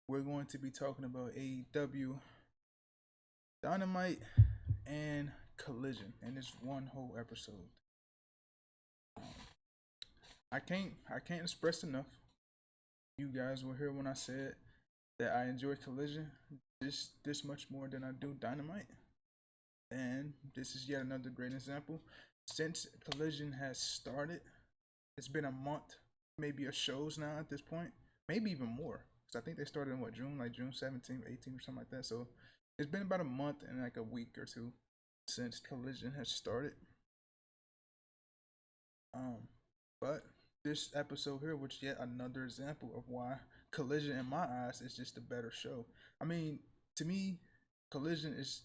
we're going to be talking about AEW Dynamite and Collision in this one whole episode. Um, I can't express enough. You guys were here when I said that I enjoy Collision this much more than I do Dynamite, and this is yet another great example. Since Collision has started, it's been a month, maybe of shows now at this point, maybe even more. Because I think they started in what June, like June 17th, 18th, or something like that. So it's been about a month and like a week or two since Collision has started. Um, but this episode here was yet another example of why Collision, in my eyes, is just a better show. I mean, to me, Collision is,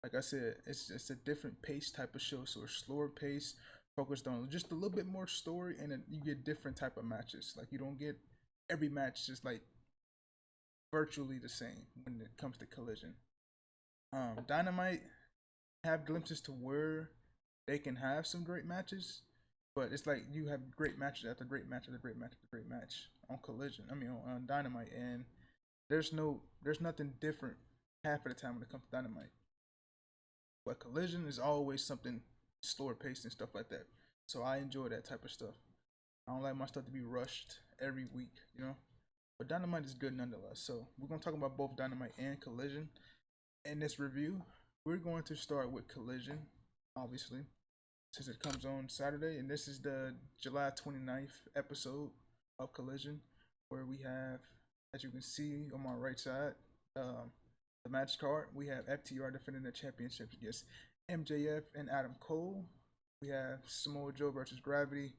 like I said, it's a different pace type of show. So a slower pace, focused on just a little bit more story, and then you get different type of matches. Like you don't get every match just like virtually the same when it comes to Collision. Dynamite have glimpses to where they can have some great matches, but it's like you have great matches after great match after great match after great match on Collision. I mean on Dynamite, and there's nothing different half of the time when it comes to Dynamite. But Collision is always something slower paced and stuff like that. So I enjoy that type of stuff. I don't like my stuff to be rushed every week, you know. But Dynamite is good nonetheless. So we're gonna talk about both Dynamite and Collision in this review. We're going to start with Collision, obviously, since it comes on Saturday, and this is the July 29th episode of Collision, where we have, as you can see on my right side, the match card. We have FTR defending the championship against MJF and Adam Cole. We have Samoa Joe versus Gravity,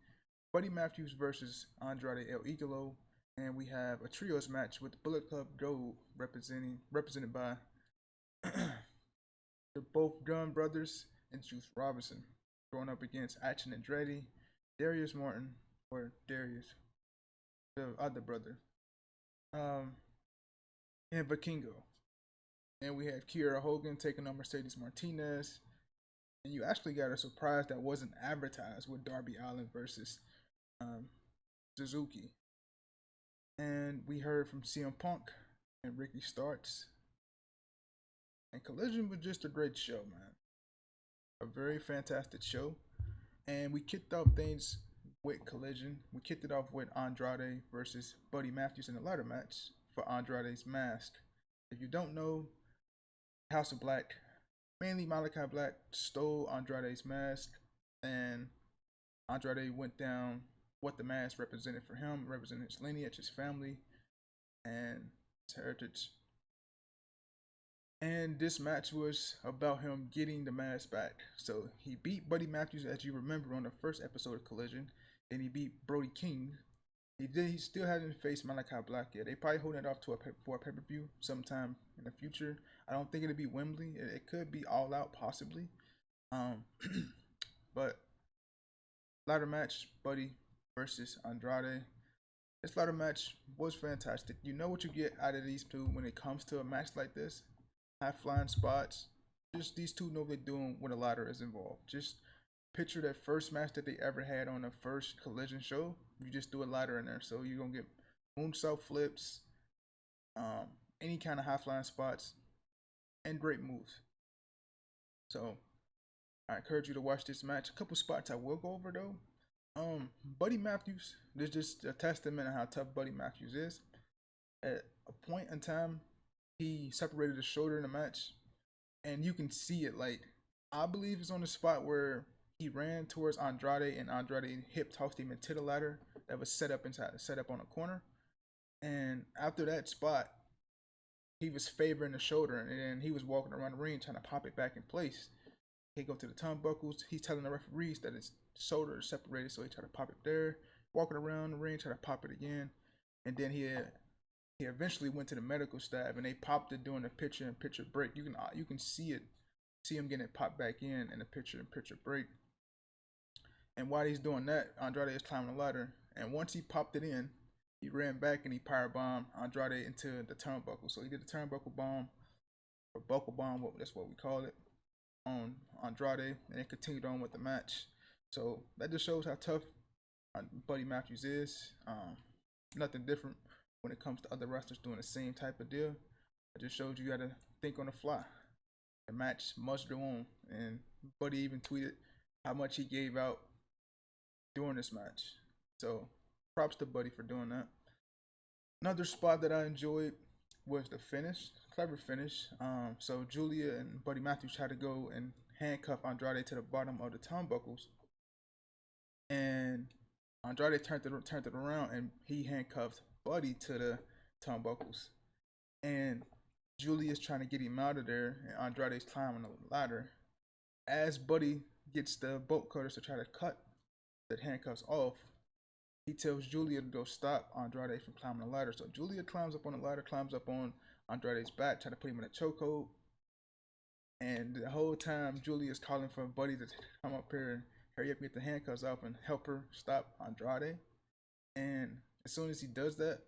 Buddy Matthews versus Andrade El Idolo, and we have a trios match with Bullet Club Gold represented by the both Gunn brothers and Juice Robinson, going up against Action Andretti, Darius Martin, or Darius, the other brother, um, and Vikingo. And we have Kiera Hogan taking on Mercedes Martinez. And you actually got a surprise that wasn't advertised with Darby Allin versus um, Suzuki. And we heard from CM Punk and Ricky Starks. And Collision was just a great show, man. A very fantastic show. And we kicked off things with Collision. We kicked it off with Andrade versus Buddy Matthews in a ladder match for Andrade's mask. If you don't know, House of Black, mainly Malachi Black, stole Andrade's mask, and Andrade went down what the mask represented for him, represented his lineage, his family, and his heritage. And this match was about him getting the mask back. So he beat Buddy Matthews, as you remember, on the first episode of Collision. Then he beat Brody King. He still hasn't faced Malachi Black yet. They probably holding it off to for a pay per view sometime in the future. I don't think it'll be Wembley. It could be All Out possibly. Um, but ladder match, Buddy versus Andrade. This ladder match was fantastic. You know what you get out of these two when it comes to a match like this. High flying spots. Just these two know what they're doing when a ladder is involved. Just picture that first match that they ever had on the first Collision show. You just do a ladder in there, so you're gonna get moonsault flips, any kind of high flying spots, and great moves. So I encourage you to watch this match. A couple spots I will go over though. Buddy Matthews. There's just a testament of how tough Buddy Matthews is. At a point in time, he separated his shoulder in the match, and you can see it. Like I believe it's on the spot where he ran towards Andrade, and Andrade hip tossed him into the ladder that was set up on a corner. And after that spot, he was favoring the shoulder, and then he was walking around the ring trying to pop it back in place. He go to the turnbuckles. He's telling the referees that his shoulder is separated, so he tried to pop it there. Walking around the ring, trying to pop it again, and then he eventually went to the medical staff, and they popped it during the picture break. You can see him getting it popped back in the picture break. And while he's doing that, Andrade is climbing the ladder. And once he popped it in, he ran back and he powerbombed Andrade into the turnbuckle. So he did the turnbuckle bomb, or buckle bomb, that's what we call it, on Andrade, and it continued on with the match. So that just shows how tough Buddy Matthews is. Nothing different when it comes to other wrestlers doing the same type of deal. It just shows you got to think on the fly. The match must go on, and Buddy even tweeted how much he gave out during this match. So props to Buddy for doing that. Another spot that I enjoyed was the finish, clever finish. So Julia and Buddy Matthews had to go and handcuff Andrade to the bottom of the turnbuckles, and Andrade turned it around, and he handcuffed Buddy to the turnbuckles, and Julia's trying to get him out of there, and Andrade's climbing the ladder. As Buddy gets the bolt cutters to try to cut the handcuffs off, he tells Julia to go stop Andrade from climbing the ladder. So Julia climbs up on the ladder, climbs up on Andrade's back, trying to put him in a chokehold. And the whole time, Julia's calling for Buddy to come up here and hurry up, get the handcuffs off, and help her stop Andrade. And as soon as he does that,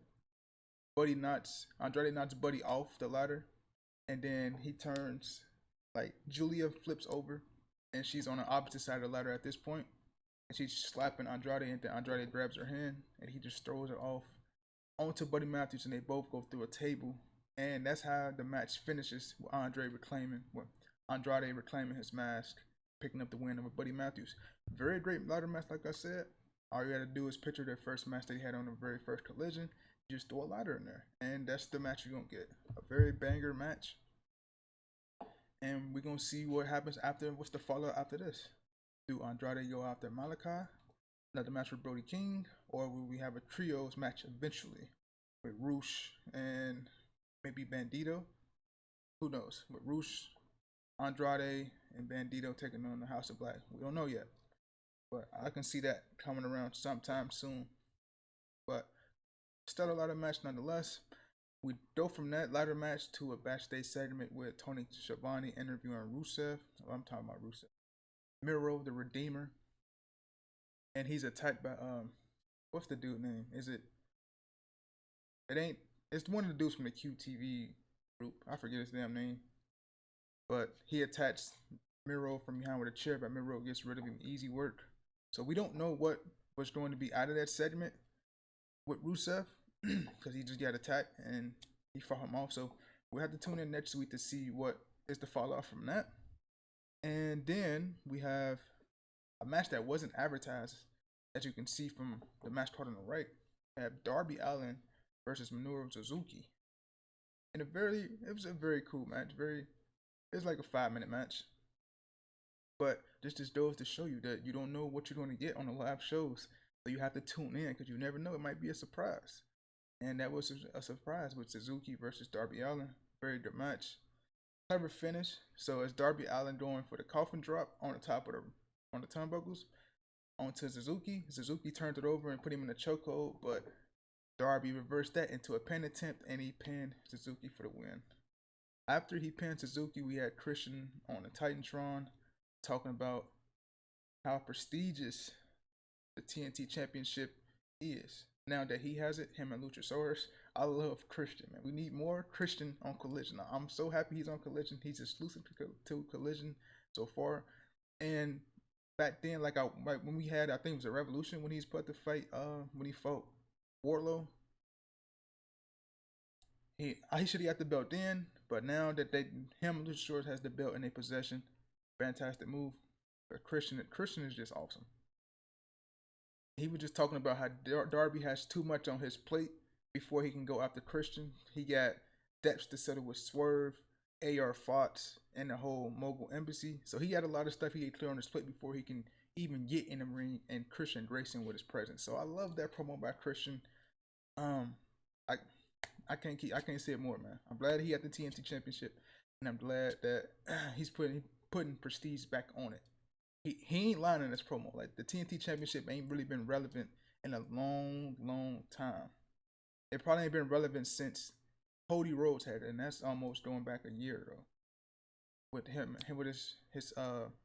Andrade knocks Buddy off the ladder, and then he turns, like Julia flips over, and she's on the opposite side of the ladder at this point, and she's slapping Andrade, and then Andrade grabs her hand, and he just throws her off onto Buddy Matthews, and they both go through a table, and that's how the match finishes with Andrade reclaiming his mask, picking up the win over Buddy Matthews. Very great ladder match, like I said. All you had to do is picture their first match they had on the very first Collision. Just throw a ladder in there, and that's the match you're gonna get. A very banger match, and we're gonna see what happens after. What's the follow after this? Do Andrade go after Malachi? Another match with Brody King, or will we have a trios match eventually with Roosh and maybe Bandito? Who knows? With Roosh, Andrade, and Bandito taking on the House of Black. We don't know yet, but I can see that coming around sometime soon. But still a ladder match nonetheless. We go from that ladder match to a backstage segment with Tony Schiavone interviewing Rusev. Oh, I'm talking about Rusev. Miro, the Redeemer. And he's attacked by, what's the dude name? It's one of the dudes from the QTV group. I forget his damn name. But he attacks Miro from behind with a chair, but Miro gets rid of him. Easy work. So we don't know what was going to be out of that segment with Rusev, because he just got attacked and he fought him off. So we'll have to tune in next week to see what is the fallout from that. And then we have a match that wasn't advertised, as you can see from the match card on the right. We have Darby Allin versus Minoru Suzuki. And it was a very cool match. It's like a 5-minute match. But just goes to show you that you don't know what you're going to get on the live shows. So you have to tune in, because you never know. It might be a surprise. And that was a surprise with Suzuki versus Darby Allin. Very good match. Clever finish. So it's Darby Allin going for the coffin drop on the top of the turnbuckles onto Suzuki. Suzuki turned it over and put him in a chokehold, but Darby reversed that into a pin attempt, and he pinned Suzuki for the win. After he pinned Suzuki, we had Christian on the Titantron talking about how prestigious the TNT Championship is. Now that he has it, him and Luchasaurus. I love Christian, man. We need more Christian on Collision. I'm so happy he's on Collision. He's exclusive to Collision so far. And back then, like when we had, I think it was a Revolution when he's put the fight, when he fought Wardlow. He should have got the belt then, but now that him and Luchasaurus has the belt in their possession, fantastic move. But Christian is just awesome. He was just talking about how Darby has too much on his plate before he can go after Christian. He got depths to settle with Swerve, AR Fox, and the whole Mogul Embassy. So he had a lot of stuff he had clear on his plate before he can even get in the ring and Christian gracing with his presence. So I love that promo by Christian. I can't say it more, man. I'm glad he had the TNT Championship, and I'm glad that he's putting prestige back on it. He ain't lying in this promo. Like, the TNT Championship ain't really been relevant in a long time. It probably ain't been relevant since Cody Rhodes had it, and that's almost going back a year though. With him with his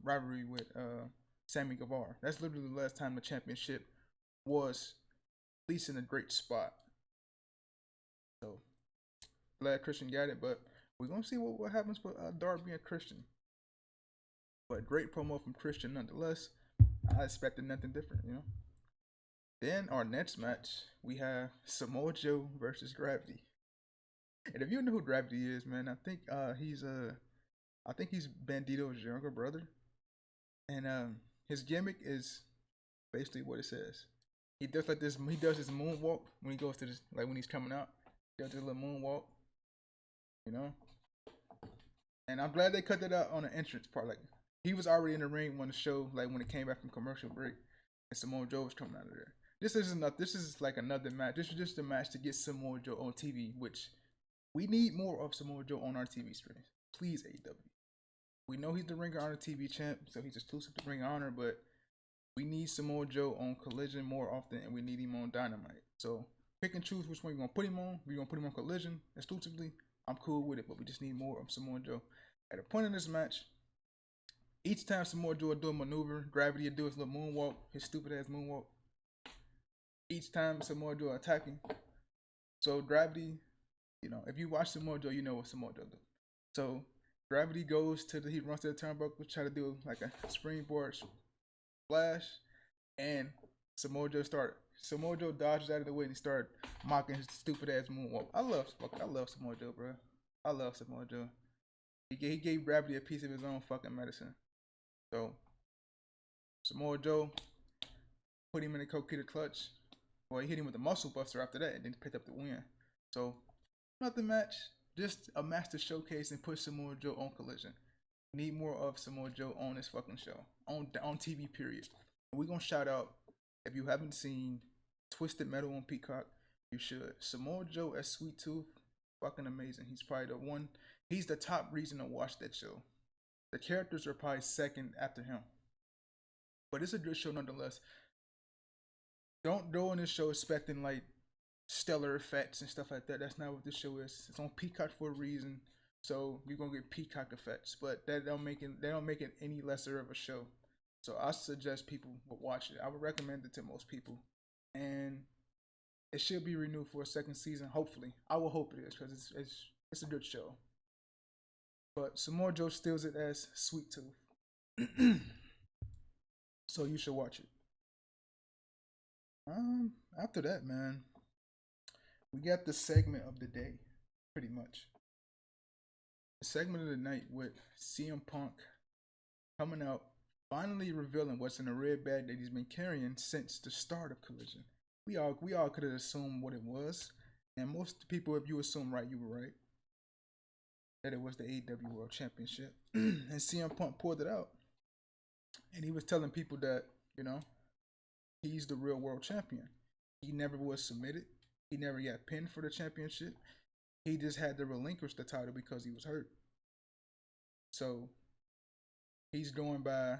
rivalry with Sammy Guevara. That's literally the last time the championship was at least in a great spot. So glad Christian got it, but we're gonna see what happens with Darby and Christian. But great promo from Christian nonetheless. I expected nothing different, you know. Then our next match, we have Samoa Joe versus Gravity. And if you know who Gravity is, man, I think he's Bandito's younger brother. And his gimmick is basically what it says. He does like this. He does his moonwalk when he goes to this, like when he's coming out. He does his little moonwalk, you know. And I'm glad they cut that out on the entrance part. Like he was already in the ring when the show, like when it came back from commercial break, and Samoa Joe was coming out of there. This isn't enough. This is like another match. This is just a match to get Samoa Joe on TV, which we need more of Samoa Joe on our TV screens. Please, AEW. We know he's the Ring of Honor TV champ, so he's exclusive to Ring of Honor, but we need Samoa Joe on Collision more often, and we need him on Dynamite. So pick and choose which one you're gonna put him on. We're gonna put him on Collision exclusively. I'm cool with it, but we just need more of Samoa Joe. At a point in this match, each time Samoa Joe will do a maneuver, Gravity will do his little moonwalk, his stupid ass moonwalk. Each time Samoa Joe attacking. So Gravity, you know, if you watch Samoa Joe, you know what Samoa Joe do. So Gravity he runs to the turnbuckle, try to do like a springboard splash, and Samoa Joe dodges out of the way and he started mocking his stupid ass moonwalk. I love Samoa Joe, bro. I love Samoa Joe. He gave Gravity a piece of his own fucking medicine. So Samoa Joe put him in the Kokita clutch. Well, he hit him with the muscle buster after that and then picked up the win. So nothing match. Just a match to showcase and put Samoa Joe on Collision. Need more of Samoa Joe on this fucking show. On TV, period. And we're gonna shout out, if you haven't seen Twisted Metal on Peacock, you should. Samoa Joe as Sweet Tooth, fucking amazing. He's probably he's the top reason to watch that show. The characters are probably second after him. But it's a good show nonetheless. Don't go in this show expecting like stellar effects and stuff like that. That's not what this show is. It's on Peacock for a reason, so you're gonna get Peacock effects. But they don't make it any lesser of a show. So I suggest people would watch it. I would recommend it to most people, and it should be renewed for a second season. Hopefully, I will hope it is because it's a good show. But Samoa Joe steals it as Sweet Tooth, so you should watch it. After that, man, we got the segment of the day, pretty much. The segment of the night with CM Punk coming out, finally revealing what's in the red bag that he's been carrying since the start of Collision. We all could have assumed what it was, and most people, if you assume right, you were right. That it was the AEW World Championship, and CM Punk pulled it out, and he was telling people that, you know, he's the real world champion. He never was submitted. He never got pinned for the championship. He just had to relinquish the title because he was hurt. So he's going by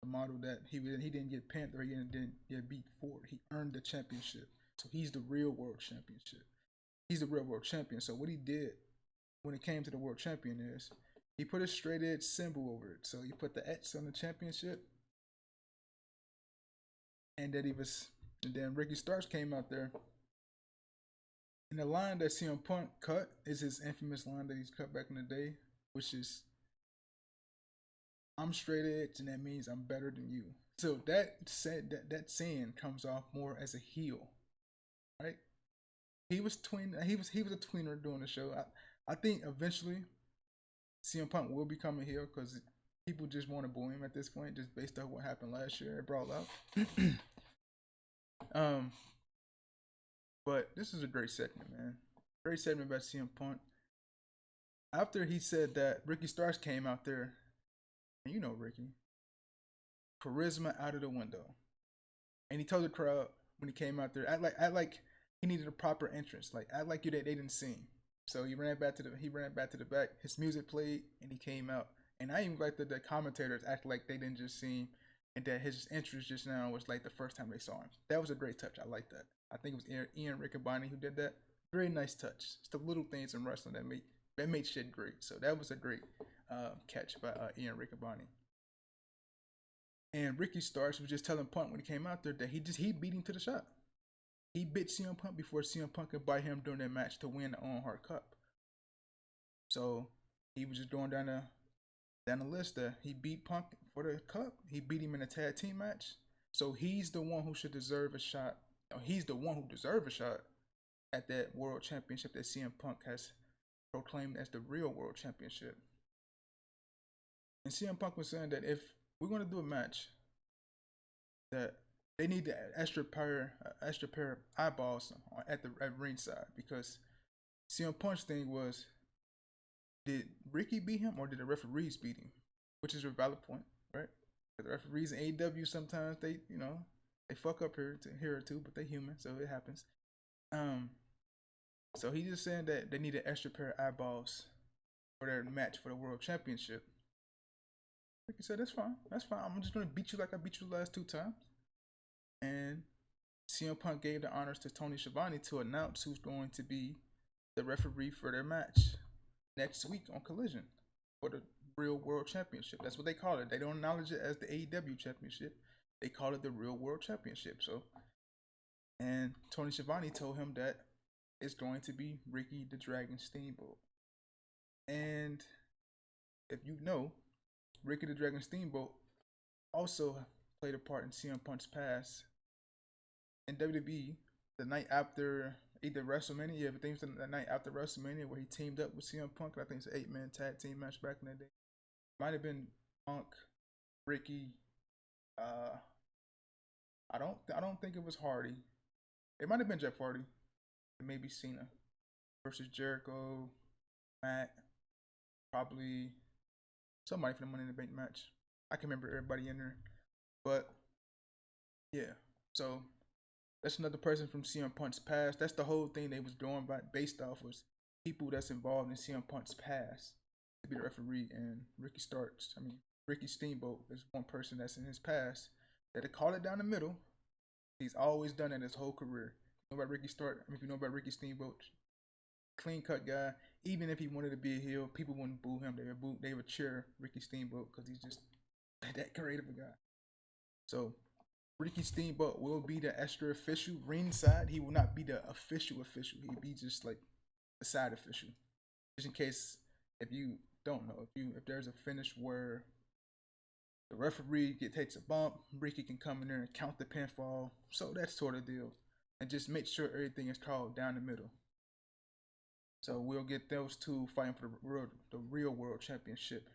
the model that he didn't get pinned or he didn't get beat for it. He earned the championship. So he's the real world championship. He's the real world champion. So what he did when it came to the world champion is he put a straight edge symbol over it. So he put the X on the championship. And then Ricky Starks came out there. And the line that CM Punk cut is his infamous line that he's cut back in the day, which is, "I'm straight edge, and that means I'm better than you." So that saying comes off more as a heel, right? He was a tweener doing the show. I think eventually CM Punk will become a heel because people just want to boo him at this point, just based on what happened last year at Brawl Out. But this is a great segment, man. Great segment by CM Punk. After he said that, Ricky Starks came out there, and you know Ricky, charisma out of the window, and he told the crowd when he came out there, act like he needed a proper entrance, like act like they didn't see him. So he ran back to the back. His music played, and he came out. And I even like that the commentators act like they didn't just see him, and that his entrance just now was like the first time they saw him. That was a great touch. I like that. I think it was Ian Riccaboni who did that. Very nice touch. It's the little things in wrestling that made shit great. So that was a great catch by Ian Riccaboni. And Ricky Starks was just telling Punk when he came out there that he beat him to the shot. He bit CM Punk before CM Punk could bite him during that match to win the Owen Hart Cup. So he was just going down the list that he beat Punk for the cup. He beat him in a tag team match. So he's the one who should deserve a shot he's the one who deserved a shot at that world championship that CM Punk has proclaimed as the real world championship. And CM Punk was saying that if we're going to do a match, that they need the extra pair of eyeballs at ringside, because CM Punk's thing was, did Ricky beat him or did the referees beat him? Which is a valid point, right? The referees in AEW sometimes they fuck up here or two, but they human, so it happens. So he just saying that they need an extra pair of eyeballs for their match for the world championship. Ricky said, that's fine. I'm just gonna beat you like I beat you the last 2 times. And CM Punk gave the honors to Tony Schiavone to announce who's going to be the referee for their match next week on Collision for the real world championship. That's what they call it. They don't acknowledge it as the AEW championship. They call it the real world championship. So, and Tony Schiavone told him that it's going to be Ricky the Dragon Steamboat. And if you know, Ricky the Dragon Steamboat also played a part in CM Punk's past in WWE the night after either WrestleMania. Yeah, but things the night after WrestleMania where he teamed up with CM Punk. I think it's an 8-man tag team match back in the day. Might have been Punk, Ricky. I don't think it was Hardy. It might have been Jeff Hardy. And maybe Cena versus Jericho, Matt, probably somebody for the Money in the Bank match. I can remember everybody in there. But yeah, so that's another person from CM Punk's past. That's the whole thing they was doing based off was people that's involved in CM Punk's past to be the referee. And Ricky Steamboat is one person that's in his past that they call it down the middle. He's always done it his whole career. You know about if you know about Ricky Steamboat, clean cut guy. Even if he wanted to be a heel, people wouldn't boo him. They would cheer Ricky Steamboat because he's just that creative a guy. So Ricky Steamboat will be the extra official ringside. He will not be the official. He'll be just like the side official. Just in case if you don't know, if there's a finish where the referee takes a bump, Ricky can come in there and count the pinfall. So that sort of deal. And just make sure everything is called down the middle. So we'll get those two fighting for the real world championship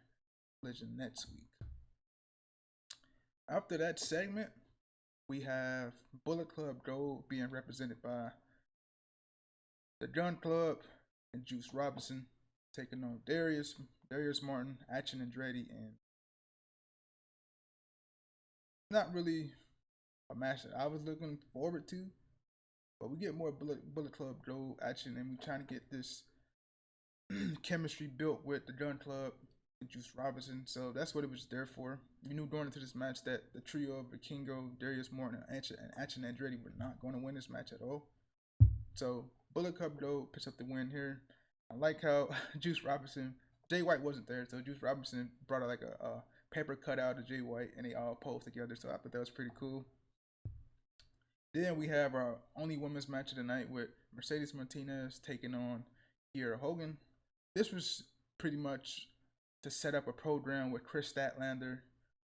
collision next week. After that segment, we have Bullet Club Gold being represented by the Gun Club and Juice Robinson taking on Darius Martin, Action Andretti, and not really a match that I was looking forward to. But we get more Bullet Club Gold action, and we're trying to get this chemistry built with the Gun Club and Juice Robinson. So that's what it was there for. You knew going into this match that the trio of Vikingo, Darius Martin, and Action Andretti were not going to win this match at all. So Bullet Club Gold picks up the win here. I like how Juice Robinson, Jay White wasn't there, so Juice Robinson brought out like a paper cutout of Jay White, and they all posed together. So I thought that was pretty cool. Then we have our only women's match of the night with Mercedes Martinez taking on Kiera Hogan. This was pretty much to set up a program with Chris Statlander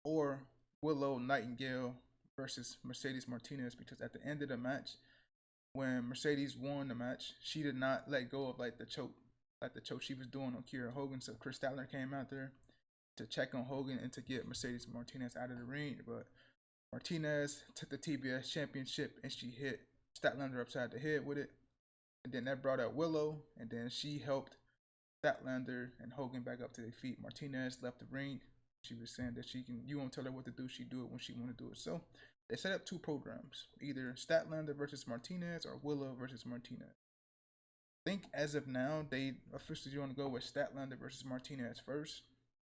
or Willow Nightingale versus Mercedes Martinez, because at the end of the match, when Mercedes won the match, she did not let go of the choke she was doing on Kiera Hogan. So Chris Statlander came out there to check on Hogan and to get Mercedes Martinez out of the ring, but Martinez took the TBS championship and she hit Statlander upside the head with it. And then that brought out Willow, and then she helped Statlander and Hogan back up to their feet. Martinez left the ring. She was saying that you won't tell her what to do, she do it when she want to do it. So they set up two programs, either Statlander versus Martinez or Willow versus Martinez. I think as of now, they officially want to go with Statlander versus Martinez first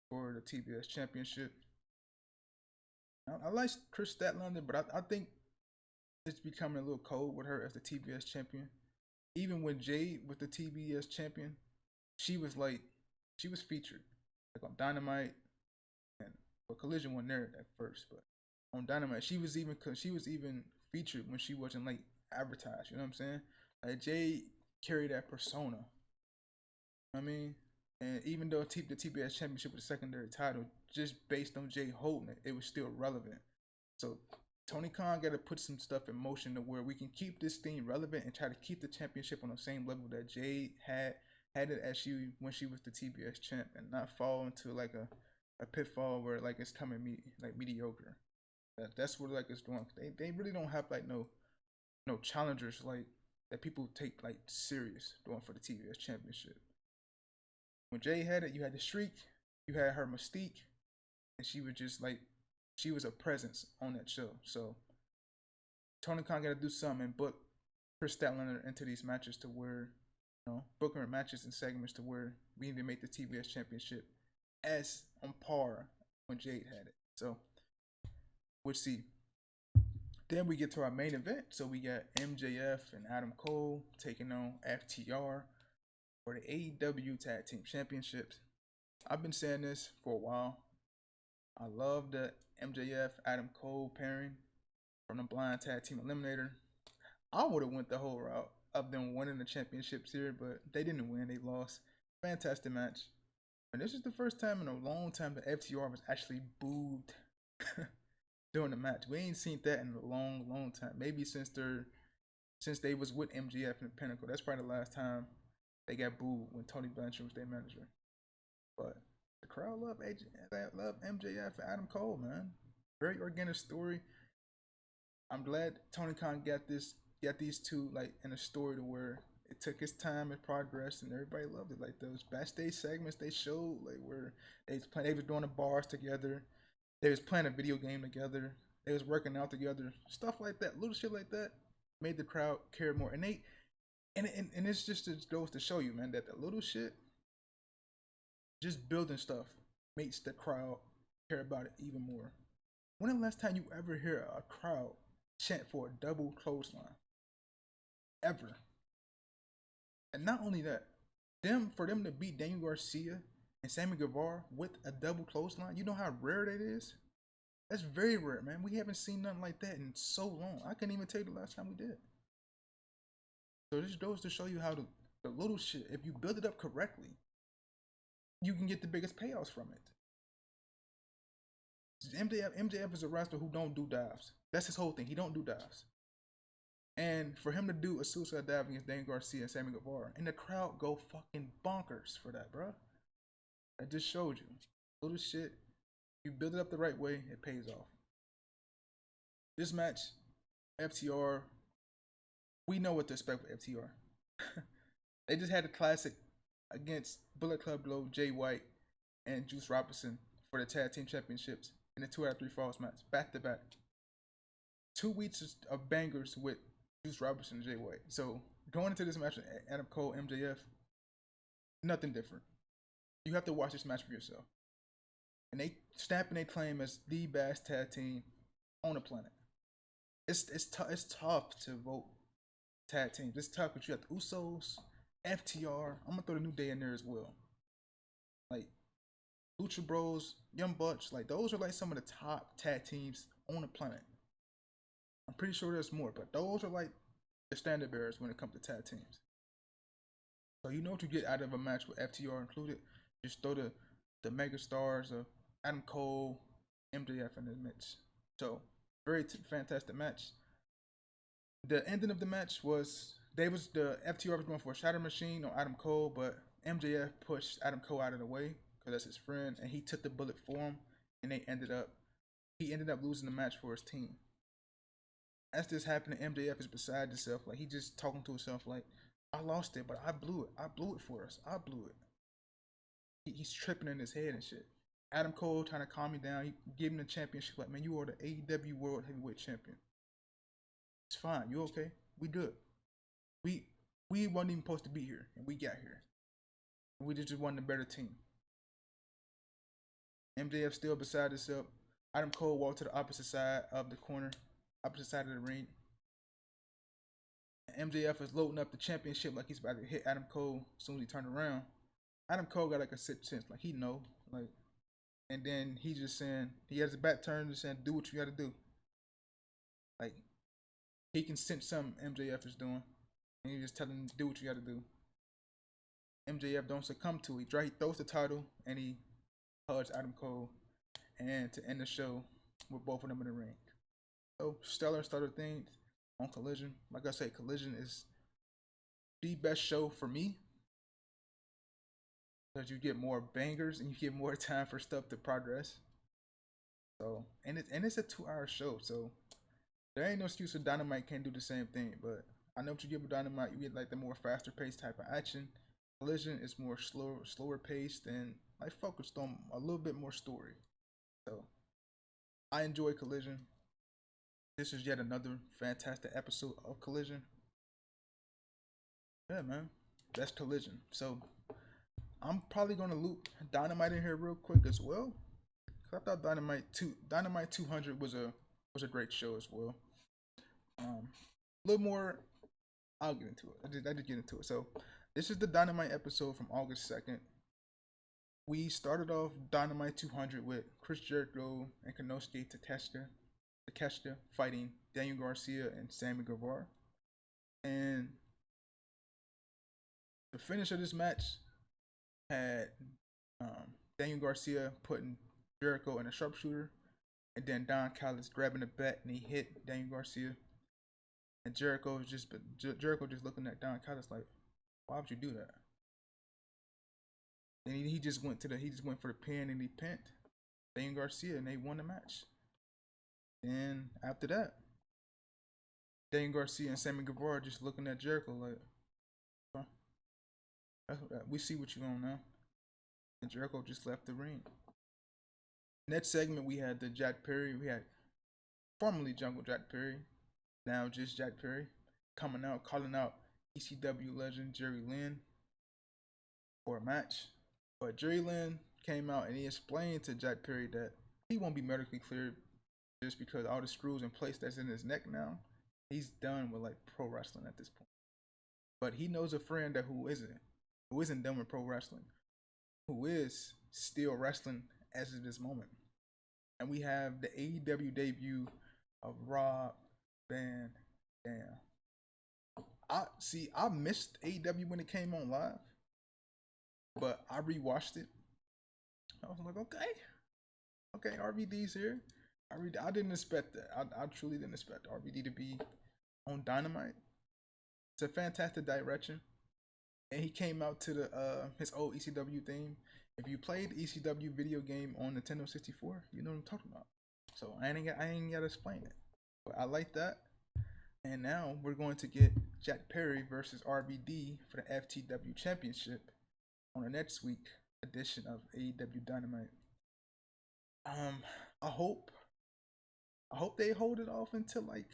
for the TBS championship. I like Chris Statlander, but I think it's becoming a little cold with her as the TBS champion. Even when Jade was the TBS champion, she was featured like on Dynamite, and Collision wasn't there at first, but on Dynamite she was even featured when she wasn't advertised. You know what I'm saying? Like Jade carried that persona. I mean, and even though the TBS championship was a secondary title, just based on Jay holding it, it was still relevant. So Tony Khan got to put some stuff in motion to where we can keep this thing relevant and try to keep the championship on the same level that Jade had it as she when she was the TBS champ, and not fall into like a pitfall where like it's coming like mediocre. That's what like it's doing. They really don't have like no challengers like that people take like serious doing for the TBS championship. When Jade had it, you had the Shriek, you had her Mystique, and she was just like she was a presence on that show. So Tony Khan got to do something and book Chris Statlander into these matches to where, book her matches and segments to where we even make the TBS championship as on par when Jade had it. So we'll see. Then we get to our main event. So we got MJF and Adam Cole taking on FTR for the AEW Tag Team Championships. I've been saying this for a while. I love the MJF Adam Cole pairing from the Blind Tag Team Eliminator. I would have went the whole route of them winning the championships here, but they didn't win. They lost. Fantastic match. And this is the first time in a long time that FTR was actually booed during the match. We ain't seen that in a long time. Maybe since they was with MJF in the Pinnacle. That's probably the last time they got booed when Tony Blanchard was their manager. But the crowd love MJF and Adam Cole, man. Very organic story. I'm glad Tony Khan got these two like in a story to where it took its time and progress, and everybody loved it. Like those backstage segments they showed, like where they was doing the bars together, they was playing a video game together, they was working out together, stuff like that, little shit like that made the crowd care more. And it's just goes to show you, man, that the little shit, just building stuff, makes the crowd care about it even more. When the last time you ever hear a crowd chant for a double clothesline? Ever. And not only that, for them to beat Daniel Garcia and Sammy Guevara with a double clothesline, you know how rare that is? That's very rare, man. We haven't seen nothing like that in so long. I can't even tell you the last time we did. So this goes to show you how the little shit, if you build it up correctly, you can get the biggest payouts from it. MJF is a wrestler who don't do dives. That's his whole thing. He don't do dives. And for him to do a suicide dive against Daniel Garcia and Sammy Guevara, and the crowd go fucking bonkers for that, bro. I just showed you. Little shit. You build it up the right way, it pays off. This match, FTR, we know what to expect with FTR. They just had a classic against Bullet Club Glow, Jay White, and Juice Robinson for the Tag Team Championships in the 2 out of 3 Falls match, back to back. 2 weeks of bangers with Juice Robinson and Jay White. So going into this match with Adam Cole, MJF, nothing different. You have to watch this match for yourself. And they stamping their claim as the best tag team on the planet. It's tough to vote tag teams. It's tough, but you have the Usos, FTR. I'm gonna throw the New Day in there as well. Like Lucha Bros, Young Bucks, like those are like some of the top tag teams on the planet. I'm pretty sure there's more, but those are like the standard bearers when it comes to tag teams. So you know what you get out of a match with FTR included. Just throw the mega stars of Adam Cole, MJF in the mix. So fantastic match. The ending of the match was the FTR was going for a shatter machine on Adam Cole, but MJF pushed Adam Cole out of the way because that's his friend, and he took the bullet for him, and he ended up losing the match for his team. As this happening, MJF is beside himself, like he just talking to himself like, I lost it, but I blew it. I blew it for us. I blew it. He's tripping in his head and shit. Adam Cole trying to calm me down. He gave him the championship. Like, man, you are the AEW World Heavyweight Champion. It's fine. You okay? We good. We wasn't even supposed to be here, and we got here. We just wasn't a better team. MJF still beside himself. Adam Cole walked to the opposite side of the corner, opposite side of the ring. MJF is loading up the championship like he's about to hit Adam Cole as soon as he turned around. Adam Cole got like a sixth sense, like he know, like, and then he just saying, he has his back turned, just saying, do what you got to do. Like, he can sense something MJF is doing, and he just telling him, do what you got to do. MJF don't succumb to it. He throws the title, and he hugs Adam Cole, and to end the show with both of them in the ring. So stellar starter things on Collision. Like I said, Collision is the best show for me because you get more bangers and you get more time for stuff to progress. So and it's a 2 hour show, so there ain't no excuse for Dynamite can't do the same thing. But I know what you get with Dynamite, you get like the more faster paced type of action. Collision is more slower paced and like focused on a little bit more story. So I enjoy Collision. This is yet another fantastic episode of Collision. Yeah, man, that's Collision. So I'm probably gonna loop Dynamite in here real quick as well. Cause I thought Dynamite 200 was a great show as well. A little more. I'll get into it. I did get into it. So this is the Dynamite episode from August 2nd. We started off Dynamite 200 with Chris Jericho and Konosuke Takeshita fighting Daniel Garcia and Sammy Guevara. And the finish of this match had Daniel Garcia putting Jericho in a sharpshooter, and then Don Callis grabbing the bat and he hit Daniel Garcia. And Jericho just looking at Don Callis like, why would you do that? And he just went for the pin and he pinned Daniel Garcia and they won the match. And after that, Daniel Garcia and Sammy Guevara just looking at Jericho like, we see what you on now. And Jericho just left the ring. Next segment we had the Jack Perry. We had formerly Jungle Jack Perry, now just Jack Perry, coming out calling out ECW legend Jerry Lynn for a match. But Jerry Lynn came out and he explained to Jack Perry that he won't be medically cleared just because all the screws in place that's in his neck now. He's done with like pro wrestling at this point. But he knows a friend that who isn't done with pro wrestling, who is still wrestling as of this moment. And we have the AEW debut of Rob Van Dam. I missed AEW when it came on live, but I rewatched it. I was like, okay, RVD's here. I didn't expect that. I truly didn't expect RVD to be on Dynamite. It's a fantastic direction, and he came out to the his old ECW theme. If you played the ECW video game on Nintendo 64, you know what I'm talking about. So I ain't gotta explain it. But I like that. And now we're going to get Jack Perry versus RVD for the FTW Championship on the next week edition of AEW Dynamite. I hope they hold it off until like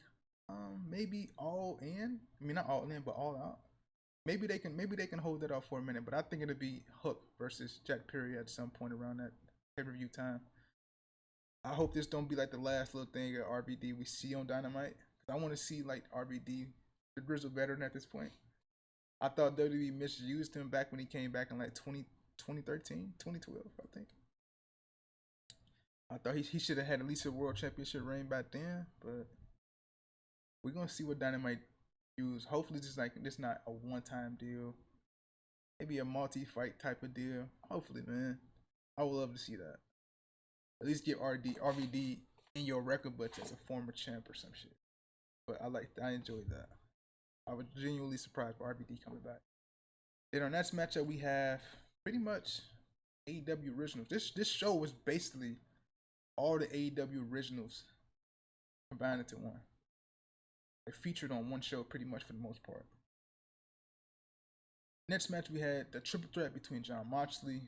maybe All In. I mean not All In, but All Out. Maybe they can hold that off for a minute, but I think it'll be Hook versus Jack Perry at some point around that pay-per-view time. I hope this don't be like the last little thing at RVD we see on Dynamite. Cause I want to see like RVD, the Grizzle veteran at this point. I thought WWE misused him back when he came back in like 2013, 2012, I think. I thought he should have had at least a world championship reign back then, but we're gonna see what Dynamite use. Hopefully this not a one-time deal. Maybe a multi-fight type of deal. Hopefully, man. I would love to see that. At least get RVD in your record books as a former champ or some shit. But I enjoyed that. I was genuinely surprised by RVD coming back. Then our next matchup we have pretty much AEW originals. This show was basically all the AEW originals combined into one. They featured on one show pretty much for the most part. Next match we had the triple threat between Jon Moxley,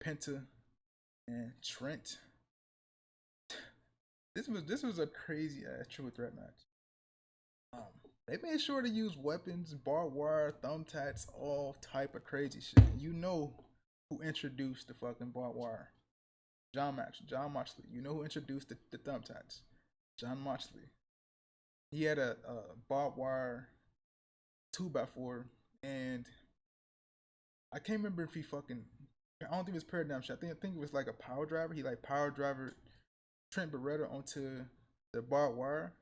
Penta, and Trent. This was a crazy ass triple threat match. They made sure to use weapons, barbed wire, thumbtacks, all type of crazy shit. You know who introduced the fucking barbed wire? Jon Moxley. You know who introduced the thumbtacks? Jon Moxley. He had a barbed wire 2x4, and I can't remember if he fucking. I don't think it was paradigm shot. I think it was like a power driver. He like power driver Trent Beretta onto the barbed wire.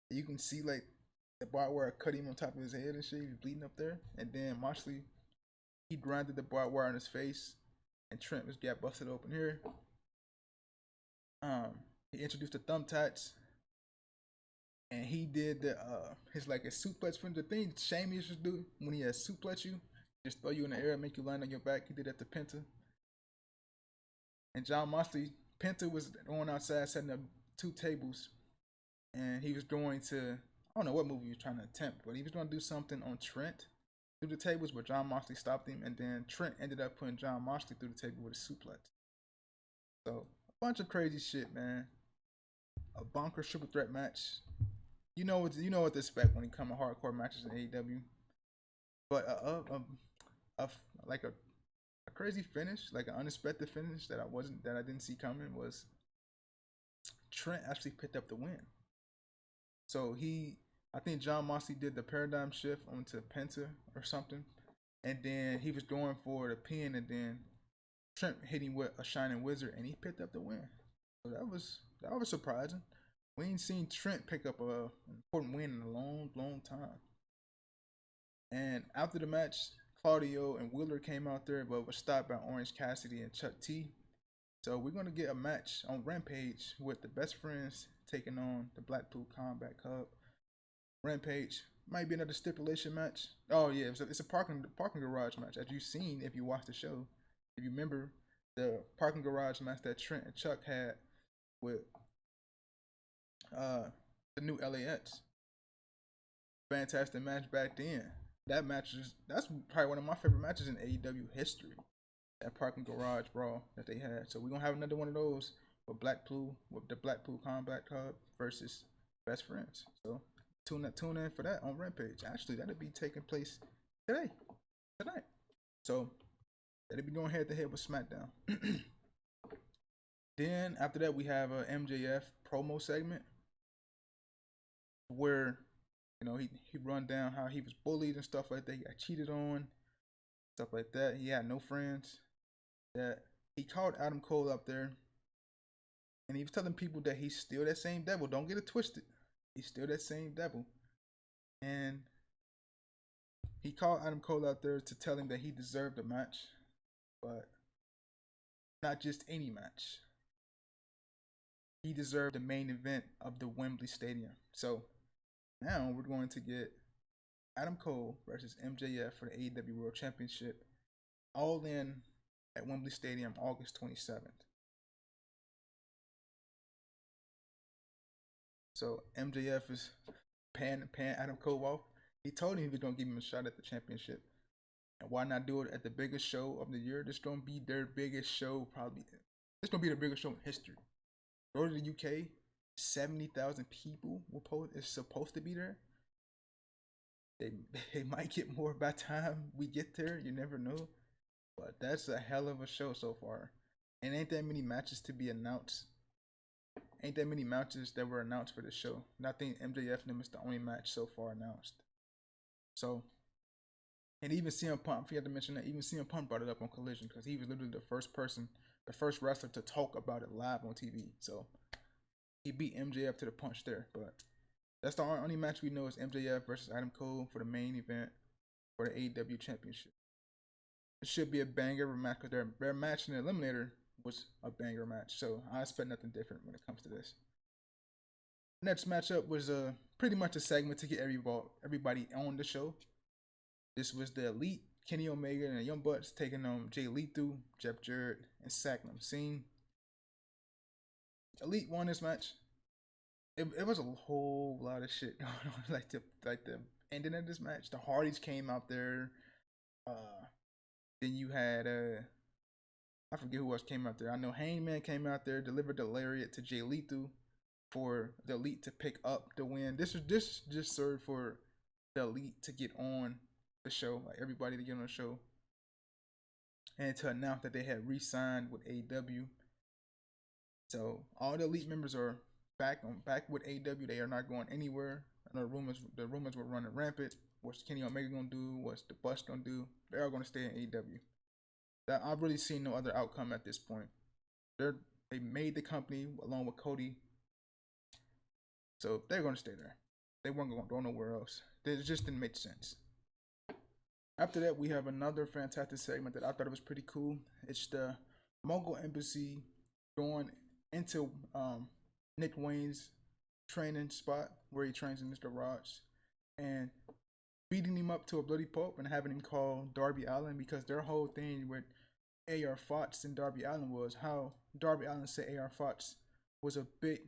You can see like the barbed wire cut him on top of his head and shit. He was bleeding up there. And then Moxley, he grinded the barbed wire in his face, and Trent got busted open here. He introduced the thumbtacks. and he did the his like a suplex from the thing Shane used to do when he has suplex you, just throw you in the air and make you land on your back. He did that to Penta. And John Moxley, Penta was going outside setting up two tables, and he was going to, I don't know what move he was trying to attempt, but he was going to do something on Trent through the tables, but John Moxley stopped him, and then Trent ended up putting John Moxley through the table with a suplex. So a bunch of crazy shit, man. A bonkers triple threat match. You know what to expect when it comes to hardcore matches in AEW. But a like a crazy finish, like an unexpected finish that I didn't see coming was Trent actually picked up the win. So I think John Moxley did the paradigm shift onto Penta or something, and then he was going for the pin, and then Trent hit him with a Shining Wizard, and he picked up the win. So that was surprising. We ain't seen Trent pick up an important win in a long, long time. And after the match, Claudio and Wheeler came out there, but was stopped by Orange Cassidy and Chuck T. So we're gonna get a match on Rampage with the Best Friends taking on the Blackpool Combat Club. Rampage might be another stipulation match. Oh yeah, it's a parking garage match, as you've seen if you watch the show. If you remember the parking garage match that Trent and Chuck had with the new LAX. Fantastic match back then. That's probably one of my favorite matches in AEW history. That parking garage brawl that they had. So we're gonna have another one of those with the Blackpool Combat Club versus Best Friends. So tune in for that on Rampage. Actually, that'll be taking place tonight. So that'll be going head to head with SmackDown. Then after that, we have a MJF promo segment where he run down how he was bullied and stuff like that. He got cheated on, stuff like that. He had no friends. That he called Adam Cole up there, and he was telling people that he's still that same devil. Don't get it twisted. He's still that same devil. And he called Adam Cole out there to tell him that he deserved a match, but not just any match. He deserved the main event of the Wembley Stadium. So now we're going to get Adam Cole versus MJF for the AEW World Championship, all in at Wembley Stadium, August 27th. So MJF is paying Adam Cole off. He told him he was gonna give him a shot at the championship, and why not do it at the biggest show of the year? This gonna be their biggest show, probably. This gonna be their biggest show in history. Go to the UK, 70,000 people is supposed to be there. They might get more by the time we get there. You never know. But that's a hell of a show so far. And ain't that many matches to be announced. Ain't that many matches that were announced for the show. And I think MJF and them is the only match so far announced. So, and even CM Punk, I forgot to mention that, even CM Punk brought it up on Collision because he was literally the first wrestler to talk about it live on TV. So, he beat MJF to the punch there. But that's the only match we know is MJF versus Adam Cole for the main event for the AEW Championship. It should be a banger match because their match in the Eliminator was a banger match. So I expect nothing different when it comes to this. Next matchup was pretty much a segment to get everybody on the show. This was the Elite, Kenny Omega and the Young Bucks taking on Jay Lethal, Jeff Jarrett, and Satnam Singh. Elite won this match. It was a whole lot of shit going on. like the ending of this match. The Hardys came out there. Then you had I forget who else came out there. I know Hangman came out there, delivered the lariat to Jay Lethal for the Elite to pick up the win. This just served for the Elite to get on the show, like everybody to get on the show, and to announce that they had re-signed with AEW. So all the Elite members are back with AEW. They are not going anywhere. I know the rumors were running rampant. What's Kenny Omega gonna do? What's the Bucks gonna do? They're all gonna stay in AEW. I've really seen no other outcome at this point. They made the company along with Cody, so they're gonna stay there. They weren't gonna go nowhere else. It just didn't make sense. After that, we have another fantastic segment that I thought it was pretty cool. It's the Mongol Embassy going into Nick Wayne's training spot where he trains in his garage, and beating him up to a bloody pulp and having him call Darby Allin, because their whole thing with AR Fox and Darby Allin was how Darby Allin said AR Fox was a big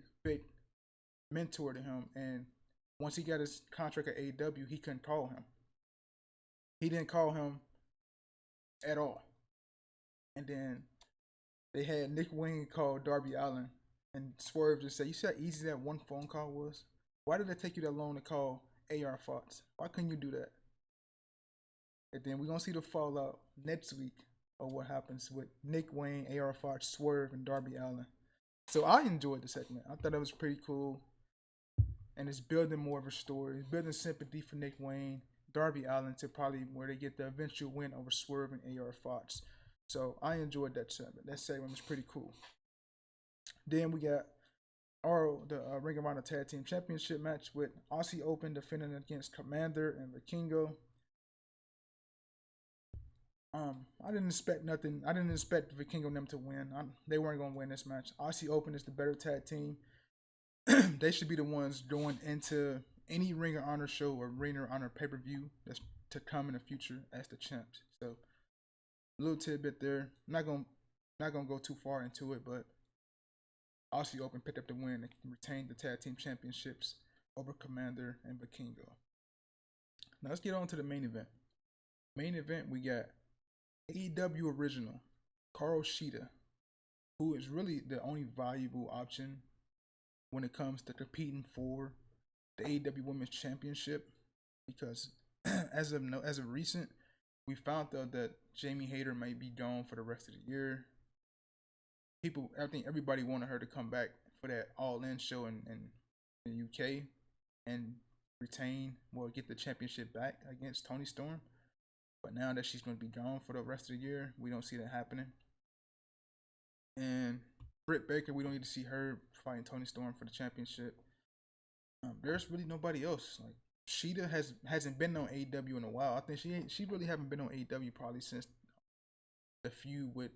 mentor to him, and once he got his contract at AEW, he couldn't call him. He didn't call him at all. And then they had Nick Wayne call Darby Allin, and Swerve just said, "You see how easy that one phone call was? Why did it take you that long to call AR Fox? Why couldn't you do that?" And then we're gonna see the fallout next week of what happens with Nick Wayne, AR Fox, Swerve, and Darby Allin. So I enjoyed the segment. I thought it was pretty cool. And it's building more of a story. It's building sympathy for Nick Wayne, Darby Allin, to probably where they get the eventual win over Swerve and AR Fox. So I enjoyed that segment. That segment was pretty cool. Then we got the Ring of Honor Tag Team Championship match with Aussie Open defending against Commander and Vikingo. I didn't expect nothing. I didn't expect Vikingo and them to win. They weren't gonna win this match. Aussie Open is the better tag team. They should be the ones going into any Ring of Honor show or Ring of Honor pay-per-view that's to come in the future as the champs. So a little tidbit there. Not gonna go too far into it, but Aussie Open picked up the win and retained the tag team championships over Commander and Vikingo. Now let's get on to the main event. Main event, we got AEW Original Carl Shida, who is really the only valuable option when it comes to competing for the AEW Women's Championship, because as of recent, we found out that Jamie Hayter might be gone for the rest of the year. I think everybody wanted her to come back for that All In show in the UK and get the championship back against Toni Storm. But now that she's going to be gone for the rest of the year, we don't see that happening. And Britt Baker, we don't need to see her fighting Toni Storm for the championship. There's really nobody else. Like Shida hasn't been on AEW in a while. I think she really haven't been on AEW probably since the feud with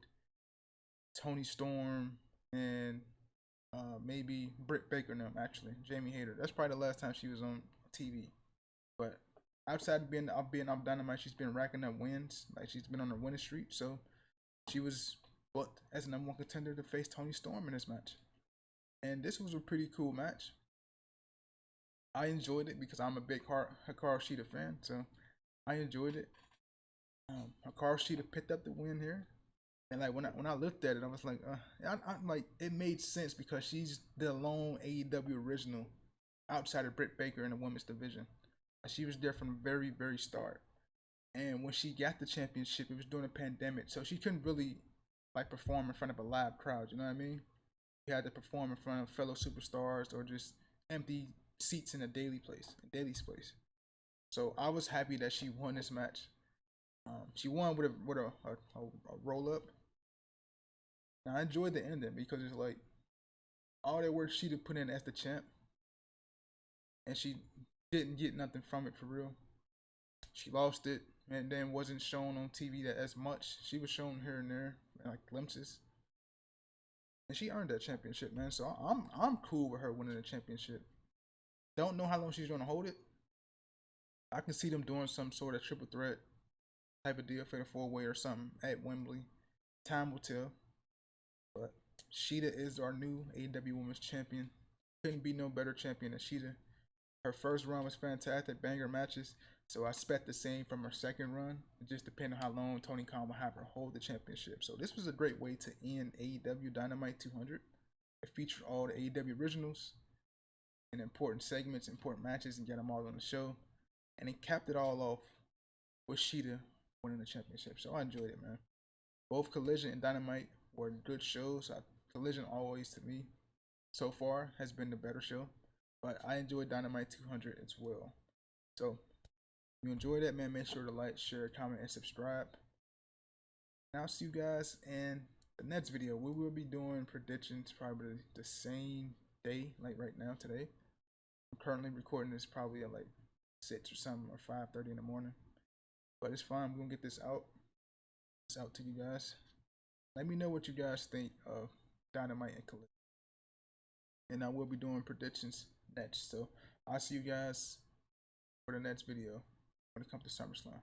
Toni Storm and maybe Britt Baker and them, actually. Jamie Hayter. That's probably the last time she was on TV. But outside of being on Dynamite, she's been racking up wins. Like she's been on a winning streak. So she was booked as the number one contender to face Toni Storm in this match. And this was a pretty cool match. I enjoyed it because I'm a big Hikaru Shida fan, so I enjoyed it. Hikaru Shida picked up the win here, and like when I looked at it, I was like, I like it made sense because she's the lone AEW original outside of Britt Baker in the women's division. She was there from the very, very start, and when she got the championship, it was during a pandemic, so she couldn't really like perform in front of a live crowd. You know what I mean? You had to perform in front of fellow superstars or just empty seats in a Daily's place. So I was happy that she won this match. She won with a roll up. Now I enjoyed the ending because it's like all that work she'd put in as the champ, and she didn't get nothing from it for real. She lost it and then wasn't shown on TV that as much. She was shown here and there, like glimpses. And she earned that championship, man. So I'm cool with her winning the championship. Don't know how long she's gonna hold it. I can see them doing some sort of triple threat type of deal for the 4-way or something at Wembley. Time will tell. But Shida is our new AEW Women's Champion. Couldn't be no better champion than Shida. Her first run was fantastic, banger matches. So I expect the same from her second run. It just depends on how long Tony Khan will have her hold the championship. So this was a great way to end AEW Dynamite 200. It featured all the AEW originals and important segments, important matches, and get them all on the show. And it capped it all off with Shida winning the championship. So I enjoyed it, man. Both Collision and Dynamite were good shows. Collision always, to me, so far, has been the better show. But I enjoyed Dynamite 200 as well. So if you enjoyed that, man, make sure to like, share, comment, and subscribe. And I'll see you guys in the next video. We will be doing predictions probably the same day, like right now, today. I'm currently recording this probably at like 6 or something, or 5:30 in the morning. But it's fine. We're going to get this out. It's out to you guys. Let me know what you guys think of Dynamite and Collision. And I will be doing predictions next. So I'll see you guys for the next video when it comes to SummerSlam.